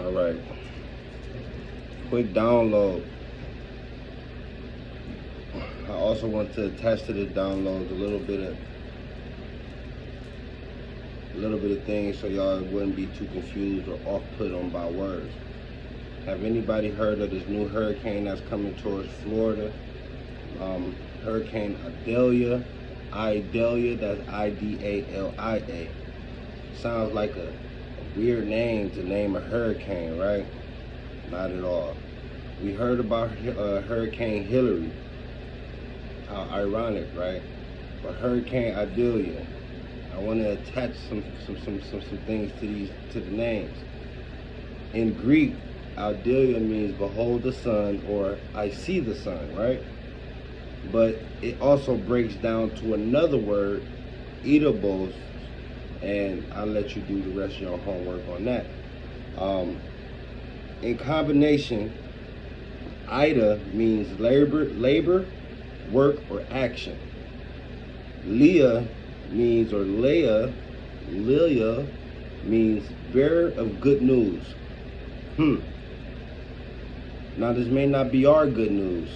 All right. Quick download. I also want to attach to the downloads a little bit of things so y'all wouldn't be too confused or off put on by words. Have anybody heard of this new hurricane that's coming towards Florida? Hurricane Idalia. Idalia, that's Idalia. Sounds like a weird name to name a hurricane, right? Not at all. We heard about Hurricane Hillary. How ironic, right? But Hurricane Idalia. I want to attach some things to the names. In Greek, Idalia means behold the sun, or I see the sun, right? But it also breaks down to another word, eatables, and I'll let you do the rest of your homework on that. In combination, Ida means labor, work, or action. Leah means, or Leah means bearer of good news. Now this may not be our good news.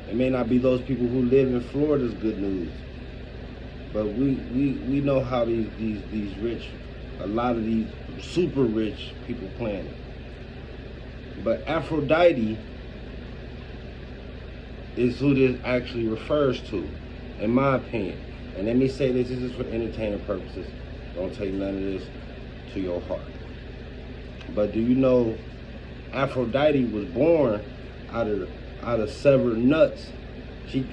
It may not be those people who live in Florida's good news. But we know how these rich, a lot of these super rich people plan it. But Aphrodite is who this actually refers to, in my opinion. And let me say this is for entertainment purposes. Don't take none of this to your heart. But do you know Aphrodite was born out of severed nuts? She was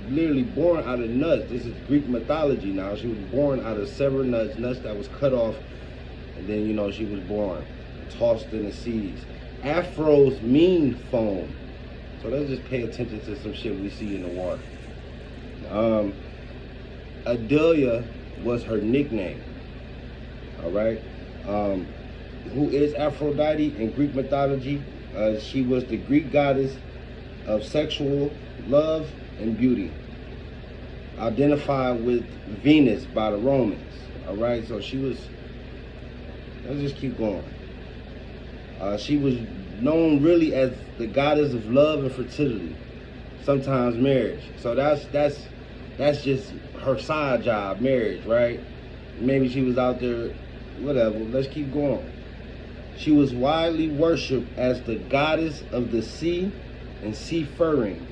literally born out of nuts. This is Greek mythology now. She was born out of severed nuts that was cut off, and then she was born, tossed in the seas. Aphros mean foam. So let's just pay attention to some shit we see in the water. Idalia was her nickname. All right. Who is Aphrodite in Greek mythology? She was the Greek goddess of sexual love and beauty, identified with Venus by the Romans. All right. So she was. Let's just keep going. She was known really as the goddess of love and fertility, sometimes marriage. So that's just her side job, marriage, right? Maybe she was out there, whatever. Let's keep going. She was widely worshipped as the goddess of the sea and seafaring,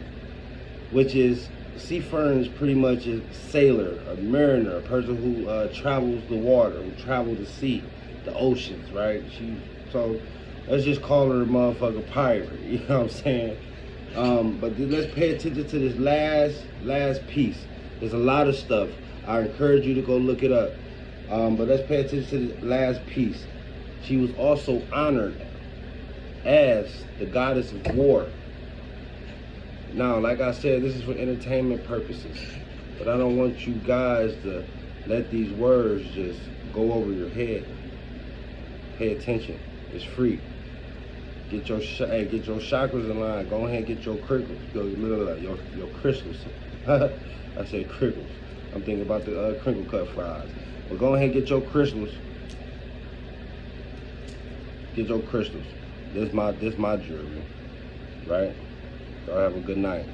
which is, seafaring is pretty much a sailor, a mariner, a person who travels the water, who travels the sea, the oceans, right? So let's just call her a motherfucking pirate, you know what I'm saying? But let's pay attention to this last piece. There's a lot of stuff. I encourage you to go look it up. But let's pay attention to this last piece. She was also honored as the goddess of war. Now, like I said, this is for entertainment purposes. But I don't want you guys to let these words just go over your head. Pay attention. It's free. Get your chakras in line. Go ahead and get your crystals. Your crystals. I said crinkles. I'm thinking about the crinkle cut fries. But go ahead and get your crystals. Get your crystals. This my jewelry, right? Y'all have a good night.